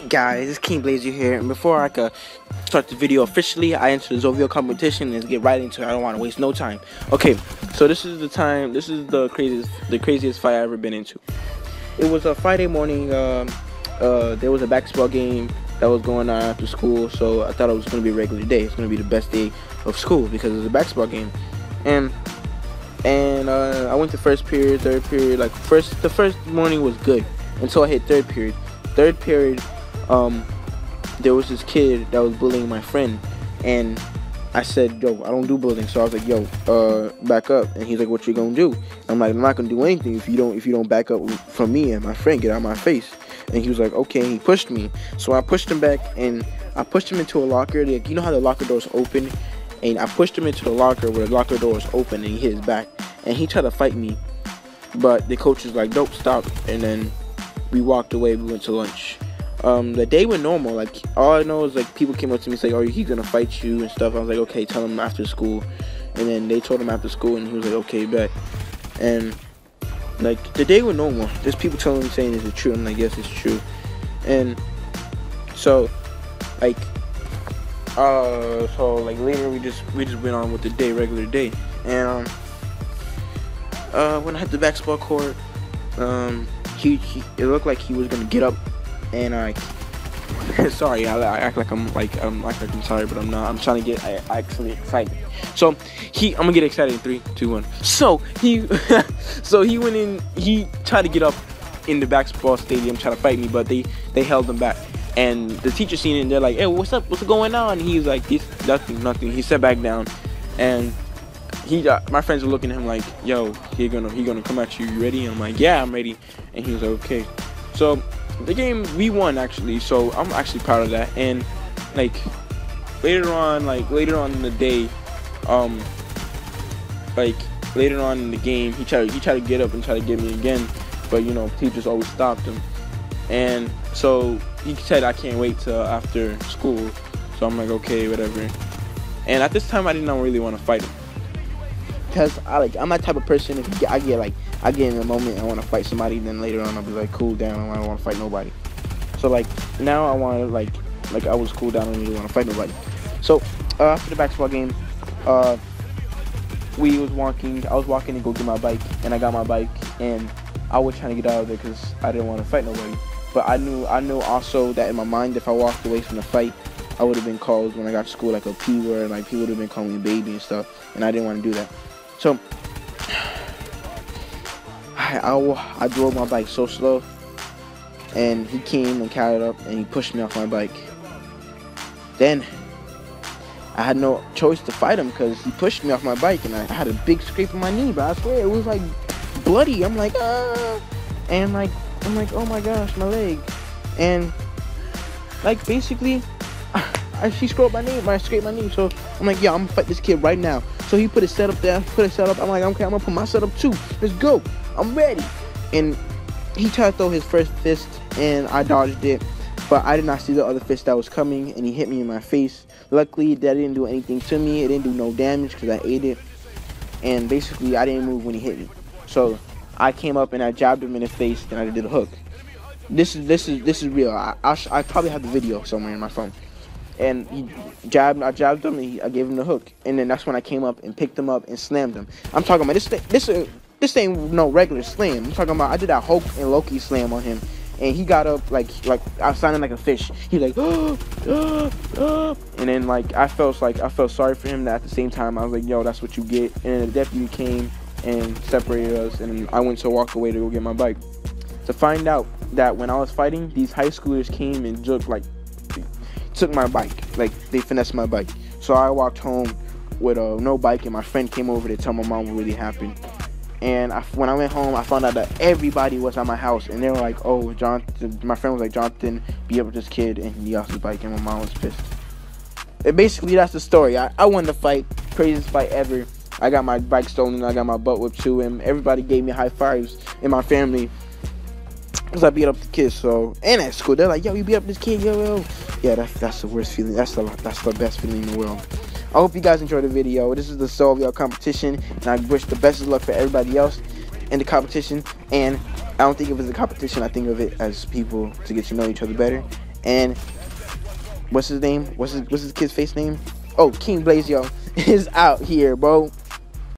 Guys, it's King Blazer here, and before I could start the video officially, I enter the Zovio competition and get right into it. I don't want to waste no time. Okay, so this is the craziest fight I've ever been into. It was a Friday morning. There was a basketball game that was going on after school, so I thought it was going to be a regular day. It's going to be the best day of school because it was a basketball game, and I went to first period, third period. The first morning was good until I hit third period. Third period, there was this kid that was bullying my friend, and I said, yo, I don't do bullying. So I was like, yo, back up. And he's like, what you gonna do? I'm like, I'm not gonna do anything if you don't back up from me and my friend. Get out of my face. And he was like, okay. And he pushed me. So I pushed him back, and I pushed him into a locker. Like, you know how the locker doors open? And I pushed him into the locker where the locker door was open, and he hit his back. And he tried to fight me, but the coach was like, nope, stop. And then we walked away. We went to lunch. The day went normal. Like, all I know is, like, people came up to me and said, oh, he's gonna fight you and stuff. I was like, okay, tell him after school. And then they told him after school, and he was like, okay, bet. And like, the day went normal. There's people telling me, saying, is it true? I'm like, yes, it's true. And so like later we just went on with the day, regular day. And when I hit the basketball court, it looked like he was gonna get up, and sorry, I act like I'm sorry, but I'm not. I'm trying to get actually excited. So I'm gonna get excited in 3, 2, 1. So he went in. He tried to get up in the basketball stadium, trying to fight me, but they held him back. And the teacher seen it, and they're like, hey, what's up? What's going on? And he was like, nothing. He sat back down, and my friends were looking at him like, yo, he gonna come at you. You ready? And I'm like, yeah, I'm ready. And he was like, okay. So the game, we won, actually. So I'm actually proud of that. And like later on in the day, later on in the game, he tried to get up and try to get me again, but you know, teachers always stopped him. And so he said, I can't wait till after school. So I'm like, okay, whatever. And at this time, I did not really want to fight him, because I'm that type of person. If I get in a moment, I want to fight somebody, then later on I'll be like, cool down, I don't want to fight nobody. So like now I want to like I was cool down, I don't really want to fight nobody. So after the basketball game, I was walking to go get my bike, and I got my bike, and I was trying to get out of there because I didn't want to fight nobody. But I knew also that in my mind, if I walked away from the fight, I would have been called when I got to school like a P word, like people would have been calling me a baby and stuff, and I didn't want to do that. So I drove my bike so slow, and he came and carried up, and he pushed me off my bike. Then I had no choice to fight him because he pushed me off my bike, and I had a big scrape on my knee, but I swear it was like bloody. I'm like, ah, and I'm like, oh my gosh, my leg. And like basically, she scraped my knee. So I'm like, yeah, I'm gonna fight this kid right now. So he put his setup there, I'm like, okay, I'm gonna put my setup too. Let's go. I'm ready. And he tried to throw his first fist, and I dodged it, but I did not see the other fist that was coming, and he hit me in my face. Luckily, that didn't do anything to me. It didn't do no damage because I ate it. And basically, I didn't move when he hit me. So I came up and I jabbed him in the face, and I did a hook. This is real. I probably have the video somewhere in my phone. And I jabbed him, and I gave him the hook. And then that's when I came up and picked him up and slammed him. I'm talking about this ain't no regular slam. I'm talking about I did that Hulk and Loki slam on him, and he got up like I was sounding like a fish. He like, and then like I felt sorry for him. That at the same time I was like, yo, that's what you get. And then the deputy came and separated us, and I went to walk away to go get my bike. To find out that when I was fighting, these high schoolers came and took my bike. Like, they finessed my bike. So I walked home with no bike, and my friend came over to tell my mom what really happened. And when I went home, I found out that everybody was at my house, and they were like, oh, Jonathan. My friend was like, Jonathan beat up with this kid, and he lost his bike, and my mom was pissed. And basically, that's the story. I won the fight, craziest fight ever. I got my bike stolen, I got my butt whipped too, and everybody gave me high fives in my family because I beat up the kid. So, and at school, they're like, yo, you beat up this kid, yo. Yeah, that's the worst feeling. That's the best feeling in the world. I hope you guys enjoyed the video. This is the Zovio competition, and I wish the best of luck for everybody else in the competition. And I don't think of it as a competition. I think of it as people to get to know each other better. And what's his name? What's his kid's face name? Oh, King Blaze Young is out here, bro.